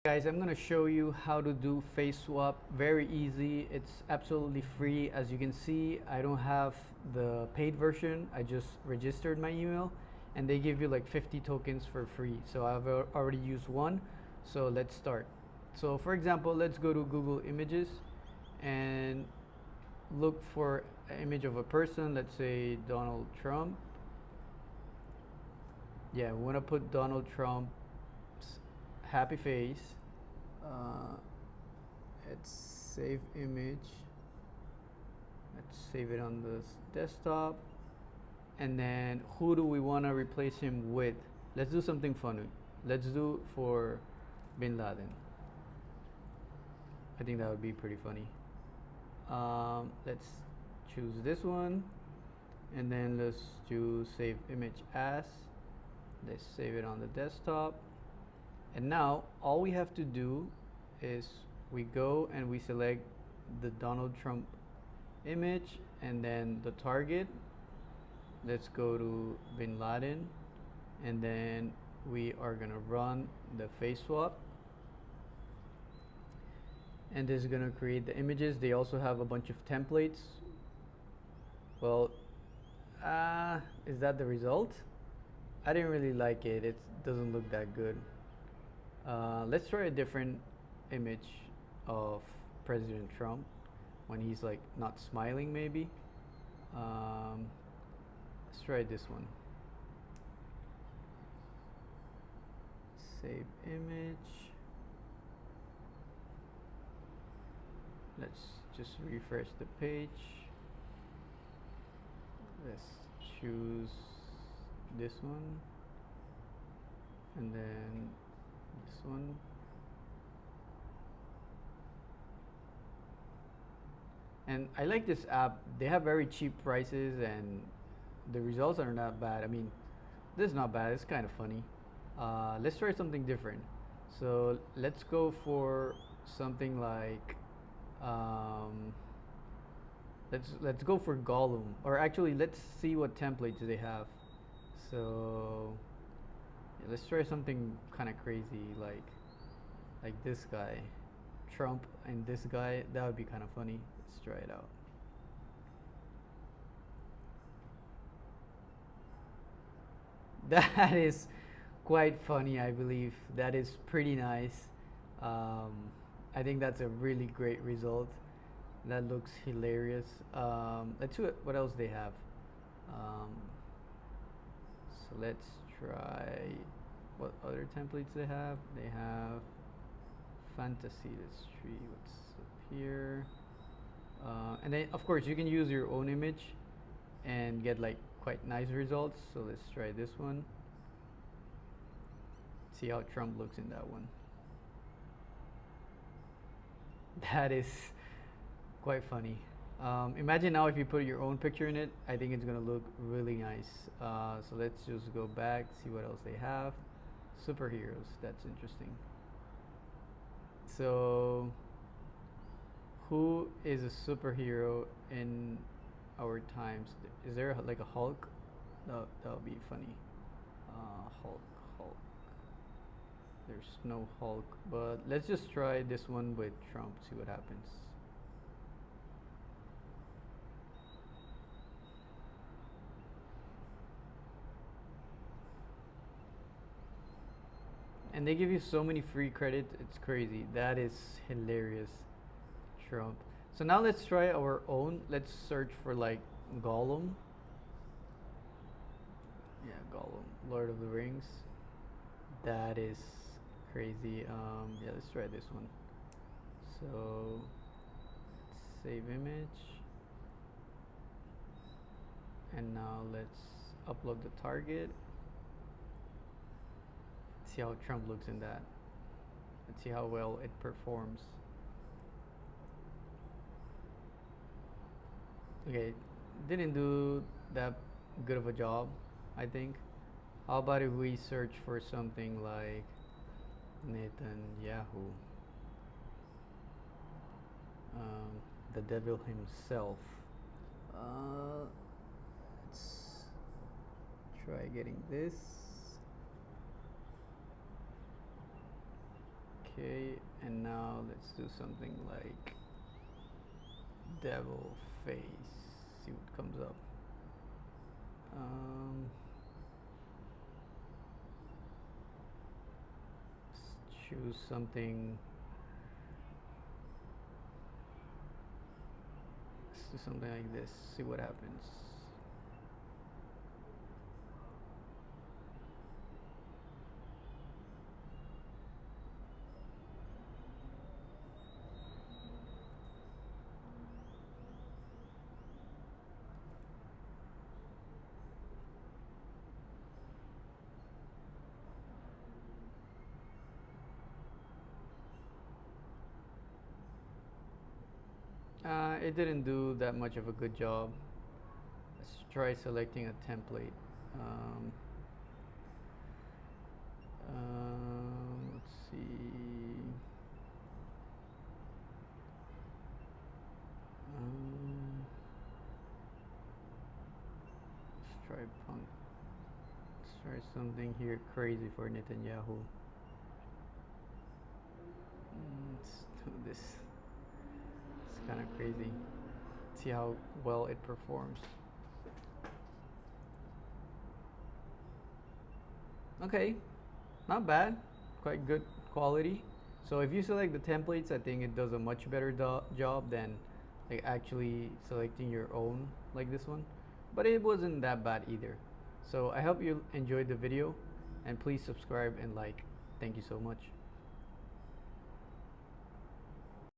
Guys, I'm gonna show you how to do face swap. Very easy. It's absolutely free. As you can see, I don't have the paid version. I just registered my email and they give you like 50 tokens for free. So I've already used one. So let's start. So for example, let's go to Google Images and look for an image of a person. Let's say Donald Trump. Yeah, we want to put Donald Trump's happy face. Let's save image. Let's save it on the desktop. And then who do we want to replace him with? Let's do something funny. Let's do for Bin Laden. I think that would be pretty funny. Let's choose this one. And then let's do save image as. Let's save it on the desktop. And now all we have to do is we go and we select the Donald Trump image and then the target. Let's go to Bin Laden and then we are gonna run the face swap, and this is gonna create the images. They also have a bunch of templates. Well, is that the result? I didn't really like it. It doesn't look that good. Let's try a different image of President Trump when he's like not smiling, maybe. Let's try this one. Save image. Let's just refresh the page. Let's choose this one and then this one. And I like this app. They have very cheap prices and the results are not bad. I mean, this is not bad. It's kind of funny. Let's try something different. So let's go for something like let's go for Gollum. Or actually, let's see what templates they have. So yeah, let's try something kind of crazy like this guy, Trump, and this guy. That would be kind of funny. Let's try it out. That is quite funny, I believe. That is pretty nice. Um, I think that's a really great result. That looks hilarious. Let's see what else they have. Um, so let's try what other templates they have. They have fantasy. Let's see what's up here. And then of course you can use your own image and get like quite nice results. So let's try this one. See how Trump looks in that one. That is quite funny. Imagine now if you put your own picture in it. I think it's gonna look really nice. So let's just go back, see what else they have. Superheroes, that's interesting. So who is a superhero in our times? Is there like a Hulk? That would be funny. Hulk, Hulk. There's no Hulk, but let's just try this one with Trump, see what happens. And they give you so many free credits, it's crazy. That is hilarious. Trump. So now let's try our own. Let's search for like Gollum. Yeah, Gollum, Lord of the Rings. That is crazy. Yeah, let's try this one. So let's save image. And now let's upload the target. See how Trump looks in that. Let's see how well it performs. Okay, didn't do that good of a job, I think. How about if we search for something like Netanyahu, the devil himself? Let's try getting this. Okay, and now let's do something like devil face. See what comes up. Um, let's choose something. Let's do something like this. See what happens. It didn't do that much of a good job. Let's try selecting a template. Um, let's see. Um, let's try punk. Let's try something here crazy for Netanyahu. Let's do this. It's kind of crazy. See how well it performs. Okay, not bad. Quite good quality. So if you select the templates, I think it does a much better job than like actually selecting your own like this one. But it wasn't that bad either. So I hope you enjoyed the video, and please subscribe and like. Thank you so much.